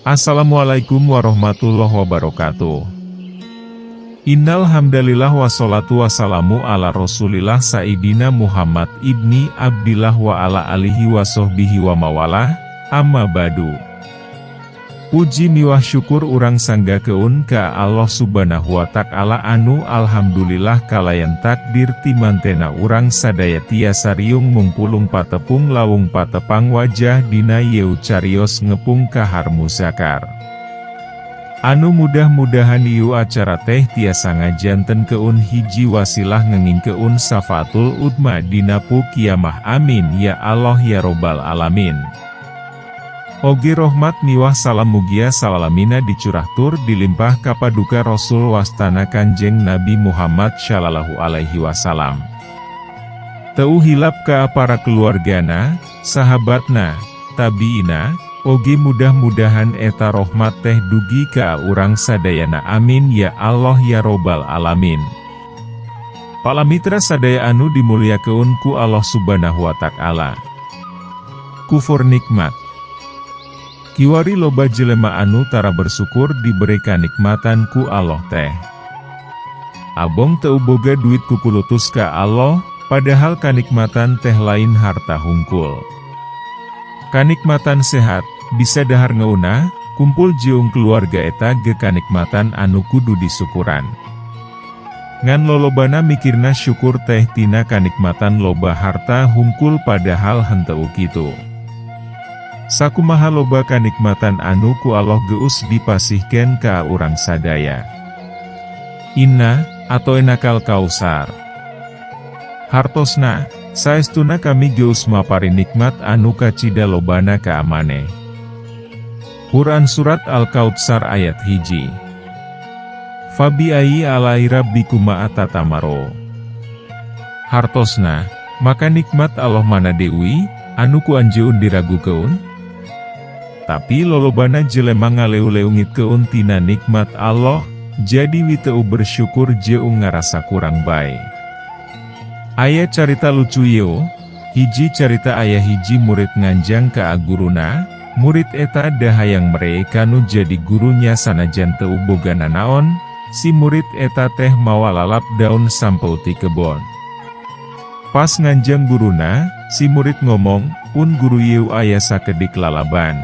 Assalamualaikum warahmatullahi wabarakatuh. Innal hamdalillah wassalatu wassalamu ala rasulillah Sayyidina Muhammad ibni Abdillah wa ala alihi wa sahbihi wa mawalah, amma badu. Puji miwah syukur urang sanggakeun ka Allah subhanahu wa ta'ala anu alhamdulillah kalayan takdir timantena urang sadaya tiasa riung mungpulung patepung lawung patepang wajah dina yeu carios ngepung kahar musakar. Anu mudah-mudahan ieu acara teh tiasa ngajanten keun hiji wasilah ngengingkeun safaatul udma dina pu kiamah amin ya Allah ya robbal alamin. Ogi rohmat miwah salam mugia salamina dicurah tur dilimpah kapaduka Rasul wastana Kanjeng Nabi Muhammad Shallallahu Alaihi Wasallam. Teu hilap ka para keluargana, sahabatna, tabiina, ogi mudah-mudahan eta rohmat teh dugi ka urang sadayana amin ya Allah ya robbal alamin. Palamitra sadaya anu dimuliakeun ku Allah subhanahu wa ta'ala. Kufur nikmat. Kiwari loba jelema anu tara bersyukur diberi kanikmatan ku Allah teh. Abong teu boga duit kukulutus ka Allah, padahal kanikmatan teh lain harta hungkul. Kanikmatan sehat, bisa dahar ngeunah, kumpul jeung keluarga eta ge kanikmatan anu kudu disukuran. Ngan lolobana mikirna syukur teh tina kanikmatan loba harta hungkul padahal henteu kitu. Sakumaha loba kanikmatan anu ku Allah geus dipasihkeun ka urang sadaya. Inna, atau enakal kausar. Hartosna, saestuna kami geus mapari nikmat anu kacida lobana ka amane. Quran Surat Al-Kautsar ayat 1. Fabi ayyi alai rabbikuma atatamaro. Hartosna, maka nikmat Allah mana deui, anu ku anjeun diragukeun? Tapi lolobana jelema ngaleu-leungitkeun tina nikmat Allah, jadi witeu bersyukur jeung ngarasa kurang bae. Aya carita lucu yeuh, hiji carita aya hiji murid nganjang ka guruna, murid eta da hayang mere kanu jadi gurunya sanajan teu boga nanaon, si murid eta teh mawa lalap daun sampeu ti kebon. Pas nganjang guruna, si murid ngomong, "Pun guru yeuh aya sakedik lalaban."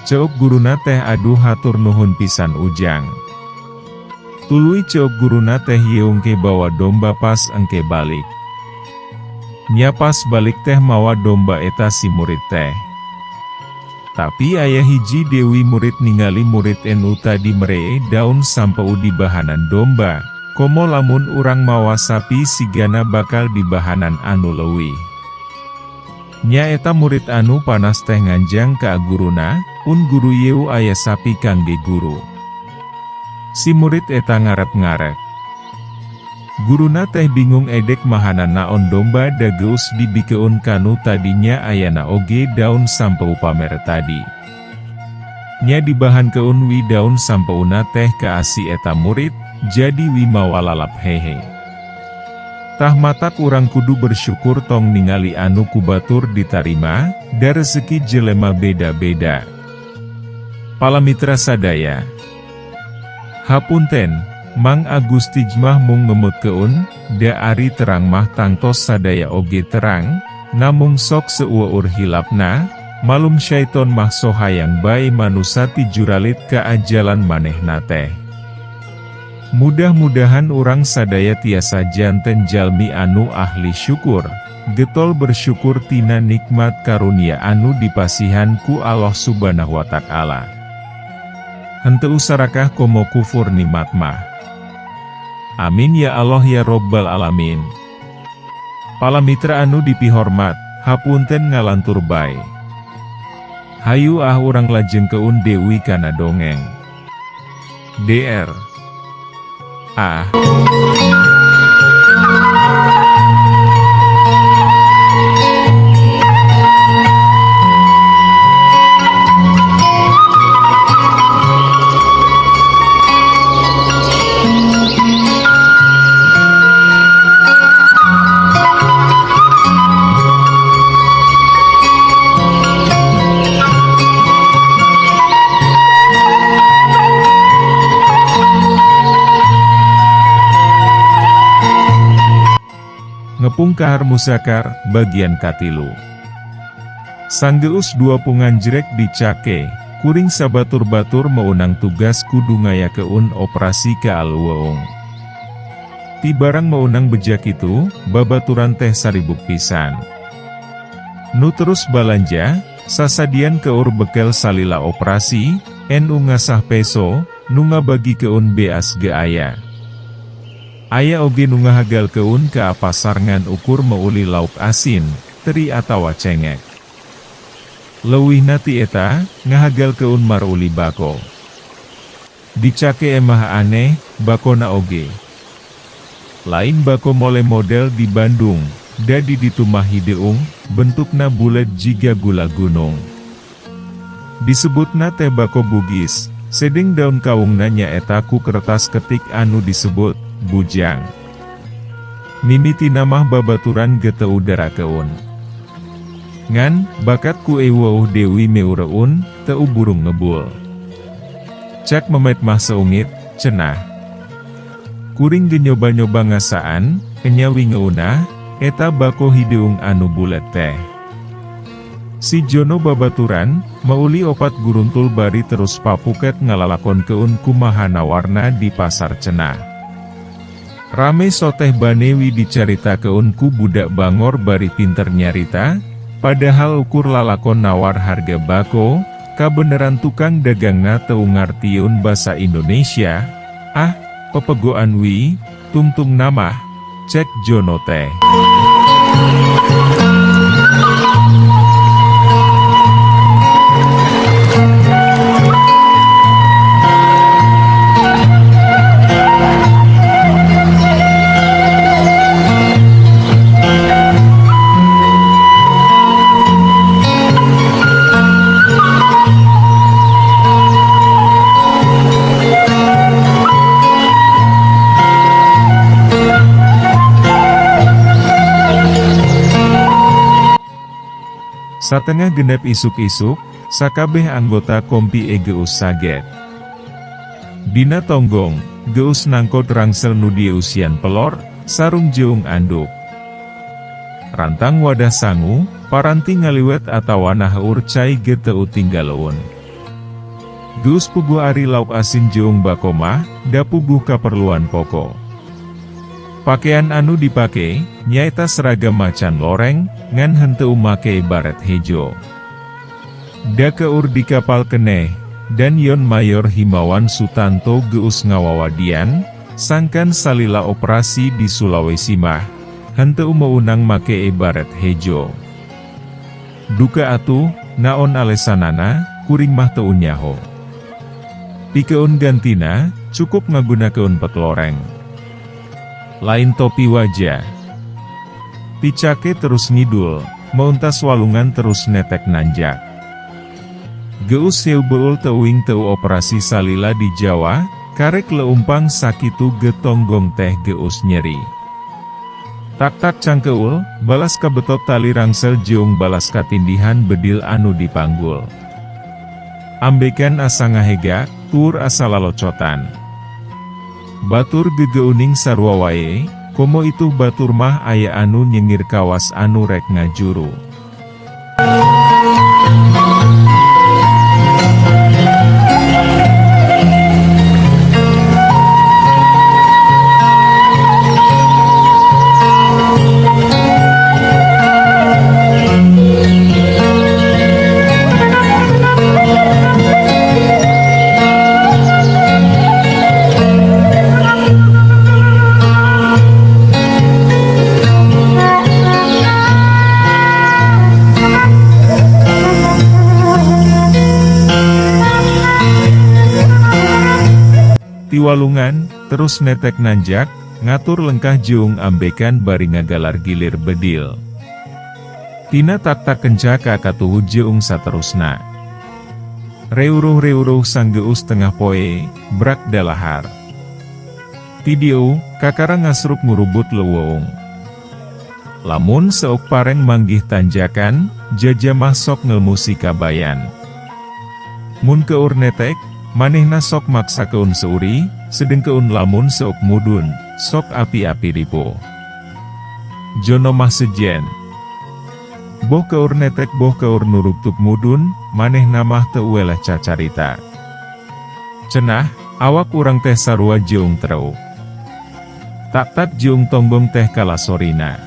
Ceuk guruna teh aduh hatur nuhun pisan ujang. Tuluy ceuk guruna teh yeuh engke bawa domba pas engke balik. Nya pas balik teh mawa domba eta si murid teh. Tapi aya hiji dewi murid ningali murid enu tadi meree daun sampeu di bahanan domba, komo lamun urang mawa sapi sigana bakal di bahanan anu leuwih. Nya eta murid anu panas teh nganjang ka guruna, "Un guru yeuh aya sapi kangge guru." Si murid eta ngarep-ngarep. Guruna teh bingung edek mahana naon domba da geus dibikeun kanu tadinya ayana oge daun sampeu pamer tadi. Nya dibahankeun wi daun sampeuna teh ka asi eta murid, jadi wi mawa lalap hehe. Tah matak urang kudu bersyukur tong ningali anu kubatur ditarima, da rezeki jelema beda-beda. Palamitra sadaya. Hapunten, Mang Agusti mah mung ngemutkeun, da ari terang mah tangtos sadaya oge terang, namung sok seueur hilapna, malum syaiton mah sohayang bae manusa ti juralit ka ajalan manehna teh. Mudah-mudahan urang sadaya tiasa janten jalmi anu ahli syukur, getol bersyukur tina nikmat karunia anu dipasihan ku Allah subhanahu wa ta'ala. Henteu sarakah komo kufur nikmat mah. Amin ya Allah ya robbal alamin. Palamitra anu dipihormat, hapunten ngalantur bae. Hayu urang lajeng keun deui kana dongeng. DR. ngepung kahar musakar, bagian katilu. Sanggeus dua pungan jrek dicake, kuring sabatur-batur meunang tugas kudu ngayakeun operasi ka alweung. Ti barang meunang bejak itu, babaturan teh saribuk pisan. Nu terus balanja, sasadian keur bekel salila operasi, nu ngasah peso, nu ngabagi keun beas ge aya. Aya oge nu ngahagal keun ka pasar ngan ukur meuli lauk asin, teri atawa cengek. Leuwihna ti eta, ngahagal keun maruli bako. Dicake emah aneh, bakona oge. Lain bako mole model di Bandung, dadi ditumah hideung, bentukna bulet jiga gula gunung. Disebutna teh bako bugis, sedeng daun kaungna nyaeta ku kertas ketik anu disebut bujang. Mimiti namah babaturan geteu udara keun. Ngan, bakat ku ewauh Dewi meureun, teu burung ngebul. Cak memet mah seungit, cenah. Kuring genyoba-nyoba ngasaan, kenyawi ngeunah, eta bako hideung anu bulet teh. Si Jono babaturan, meuli opat guruntul bari terus papuket ngalalakon keun kumaha nawarna di pasar cenah. Rame soteh banewi dicarita keun ku budak bangor bari pinter nyarita, padahal ukur lalakon nawar harga bako, kabeneran tukang dagangna teu ngartieun basa Indonesia. Ah, pepegoan wi, tungtung namah, cek Jono teh. Satengah genep isuk-isuk, sakabeh anggota kompi geus saget. Dina tonggong, geus nangkot rangsel nu dieusian pelor, sarung jeung anduk. Rantang wadah sangu, paranti ngaliwet atawa naheur cai ge teu tinggaleun. Geus puguh ari lauk asin jeung bakomah, da puguh kaperluan pokok. Pakaian anu dipake, nyaeta seragam macan loreng, ngan henteu make baret hejo. Da keur di kapal keneh, dan Yon Mayor Himawan Sutanto geus ngawawadian, sangkan salila operasi di Sulawesi mah, henteu meunang make baret hejo. Duka atuh, naon alesanana, kuring mah teu nyaho. Pikeun gantina, cukup ngagunakeun pet loreng. Lain topi wajah. Picake terus ngidul, meuntas walungan terus netek nanjak. Geus seu beul teuing teu operasi salila di Jawa, karek leumpang sakitu getonggong teh geus nyeri. Tak-tak cangkeul, balas kabetot tali rangsel jeung balas katindihan bedil anu dipanggul. Ambekan asa ngahega, tur asa lalocotan. Batur gegeuning sarua wae, komo itu batur mah aya anu nyengir kawas anu rek ngajuru. Walungan, terus netek nanjak, ngatur lengkah jeung ambekan bari ngagalar gilir bedil. Tina tak-tak kencaka katuhu jeung saterusna. Reuruh-reuruh sanggeus tengah poe, brak dalahar. Tidieu, kakara ngasrup ngurubut leuweung. Lamun seuk pareng manggih tanjakan, jajamah sok ngelmusi kabayan. Mun keur netek, manehna sok maksa keun seuri, sedeng keun lamun seuk mudun, sok api-api ripo. jono mah sejen. Boh keur netek boh keur nuruptuk mudun, maneh namah teu weleh cacarita. Cenah, awak urang teh sarua jeung treu. Tak jeung tonggong teh kalasorina.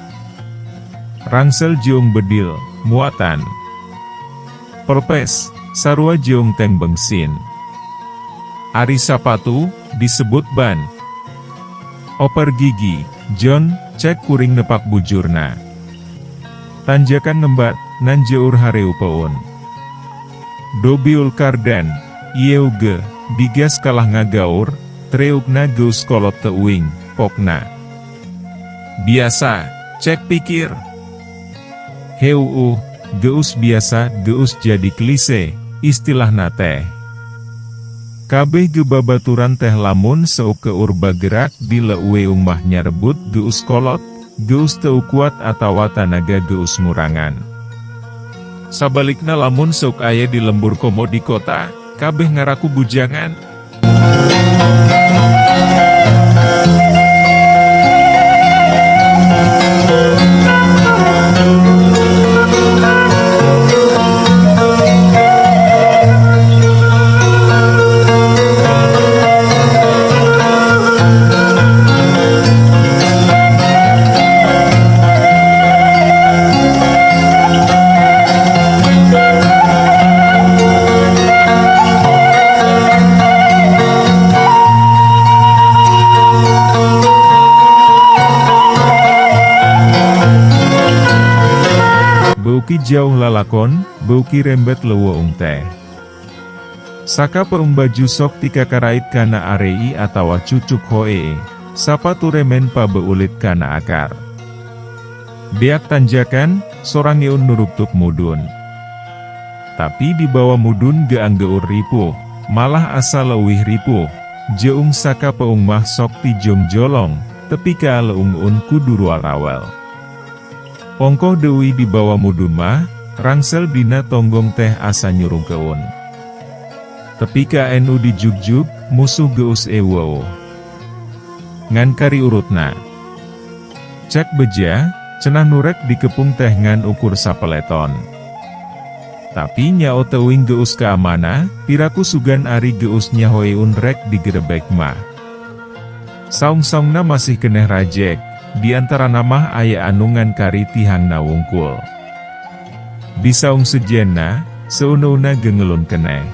Rangsel jeung bedil, muatan. Perpes, sarua jeung teng bengsin. Ari sapatu, disebut ban. Oper gigi, John, cek kuring nepak bujurna. Tanjakan nembat, nan jeur hareu peun. Dobiul kardan, ieu ge, digas kalah ngagaur, treukna geus kolot teuing, pokna. Biasa, cek pikir. Heu, geus biasa, geus jadi klise, istilahna teh. Kabeh gebabaturan teh lamun seuk keur bagerak di leuweung mah nyarebut geus kolot, geus teu kuat atawa tanaga geus ngurangan. Sabalikna lamun seuk aya di lembur komo di kota, kabeh ngaraku bujangan. Beuki jauh lalakon, beuki rembet leuweung teh. Saka peung baju sok tika karait kana arei atawa cucuk hoe, sapatu remen pabeulit kana akar. Beak tanjakan, sorang yeun nuruptuk mudun. Tapi di bawah mudun geang geur ripuh, malah asa leuwih ripuh, jeung saka peung mah sok ti jong jolong, tepi ka leung-un kudu rawel. Ongkoh deui di bawah mudun mah, rangsel dina tonggong teh asa nyurung keun. Tepi ka enu di juk-juk, musuh geus ewo. Ngan kari urutna. Cek beja, cenah nurek dikepung teh ngan ukur sapeleton. Tapi nyao teuing geus keamana, piraku sugan ari geus nyahoeun rek digerebek mah. Saung-saungna masih keneh rajek. Di antara nama aya anungan kari tihangna wungkul. Bisaung sejenna, seuna-una gengelun keneh.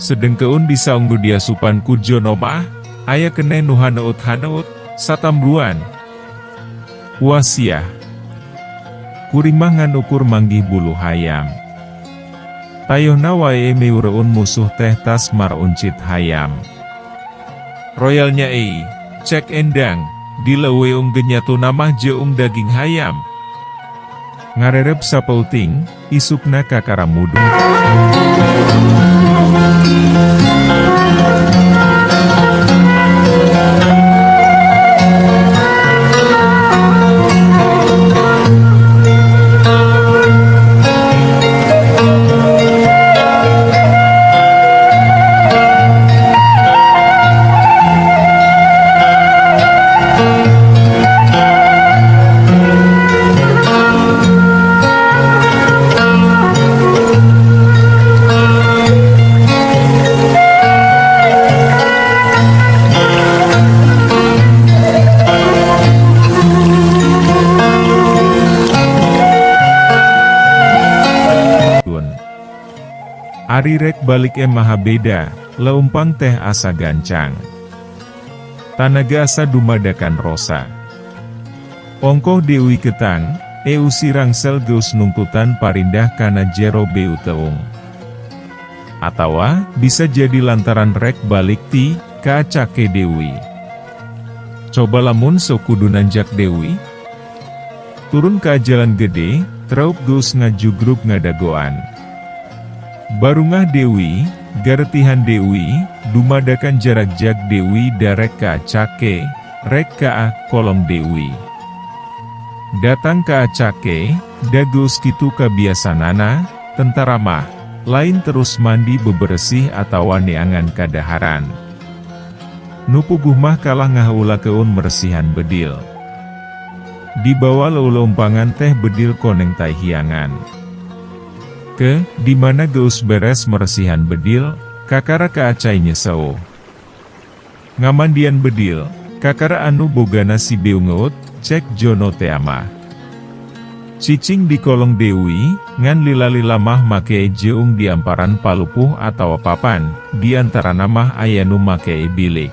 Sedengkeun bisaung dudia supan ku jono mah, aya keneh nu haneut-haneut, satambruan. Wasiah. Kuring ngan ukur manggih bulu hayam. Tayohna wae meureun musuh teh tas mar uncit hayam. Royalnya cek endang. Di leuweung genyatu namah jeung daging hayam. Ngarerep sapeuting, isukna kakara mudun. Ari rek balik maha beda, leumpang teh asa gancang. Tanaga asa dumadakan rosa. Ongkoh deui ketang, si rangsel geus nungkutan parindah kana jero beu teung. Atawa, bisa jadi lantaran rek balik ti, kaacake deui. Coba lamun sok kudu nanjak deui. Turun ka jalan gede, traup geus ngajugruk ngadagoan. Barungah Dewi, garetihan Dewi, dumadakan jarak jak Dewi darek ka cake, rek ka kolong Dewi. Datang ka cake, dagus kitu kabiasanana, tentara mah, lain terus mandi bebersih atau neangan kadaharan. Nupuguh mah kalah ngahaula keun mersihan bedil. dibawa lolompangan teh bedil koneng tai hiangan. Di mana geus beres meresihan bedil, kakara kaacai nyesau. Ngamandian bedil, kakara anu bogana si beungeut, cek Jono teh amah. Cicing di kolong Dewi, ngan lila-lila mah make jeung di amparan palupuh atau papan, di antara namah ayanu make bilik.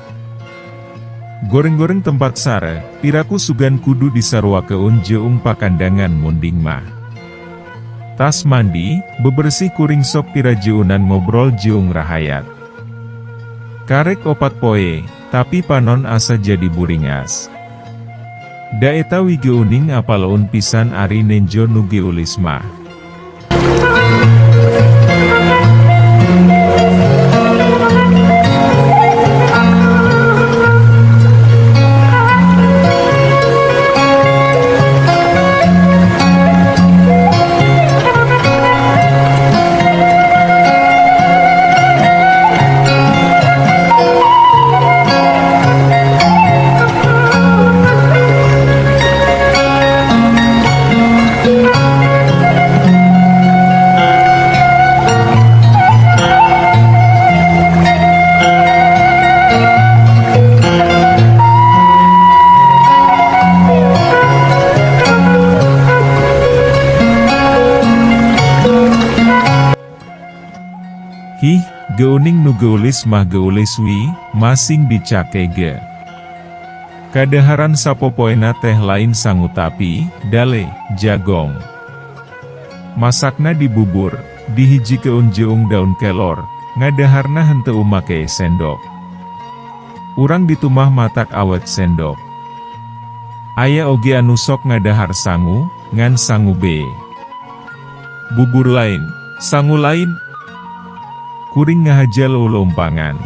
Goreng-goreng tempat sare, piraku sugan kudu disarwakeun jeung pakandangan munding mah. Tas mandi, bebersih kuring sok pira jeunan ngobrol jeung rahayat. Karek 4 poe, tapi panon asa jadi buringas. Da eta wigeuning apalaun pisan ari nenjo nugi ulis mah. Hih, geuning nu geulis mah geulis wi, masing dicake ge. Kadaharan sapopoena teh lain sangu tapi, dale, jagong. Masakna dibubur, dihijikeun jeung daun kelor, ngadaharna henteu make sendok. Urang ditumah matak awet sendok. Aya oge anu sok ngadahar sangu, ngan sangu be. Bubur lain, sangu lain, kuring ngahajal lolompangan.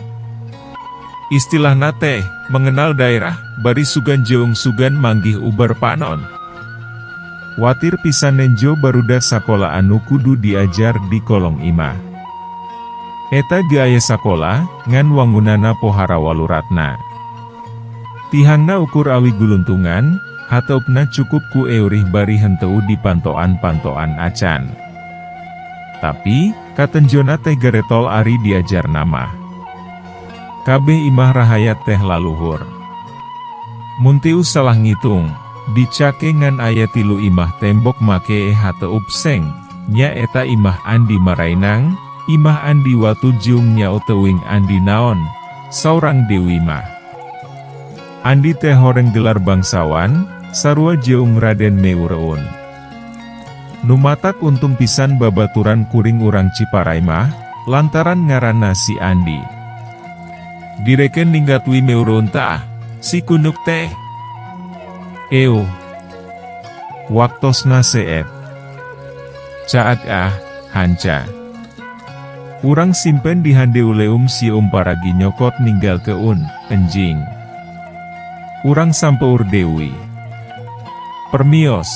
Istilahna teh, mengenal daerah, bari sugan jeung sugan manggih ubar panon. Watir pisan nenjo barudak sakola anu kudu diajar di kolong imah. Eta ge aya sakola, ngan wangunana pohara waluratna. Tihangna ukur awi guluntungan, hataupna cukup ku eurih bari henteu di pantoan-pantoan acan. Tapi, katenjona teh garetol ari diajar nama. Kabeh imah rahayat teh laluhur. Muntiu salah ngitung, dicake ngan aya 3 imah tembok make hateup seng, nya eta imah andi marainang, imah andi watu jeung nyao teuing andi naon, saurang dewi mah. Andi teh horeng gelar bangsawan, sarua jeung Raden Meureun. Numatak untung pisan babaturan kuring urang Ciparai mah, lantaran ngaranna si Andi. Direken ninggatwi Meureun tah, si kunuk teh. Eo. Waktosna seet. Caat hanca. Urang simpen di handeuleum si paragi nyokot ninggal keun, enjing. Urang sampeur Dewi. Permios.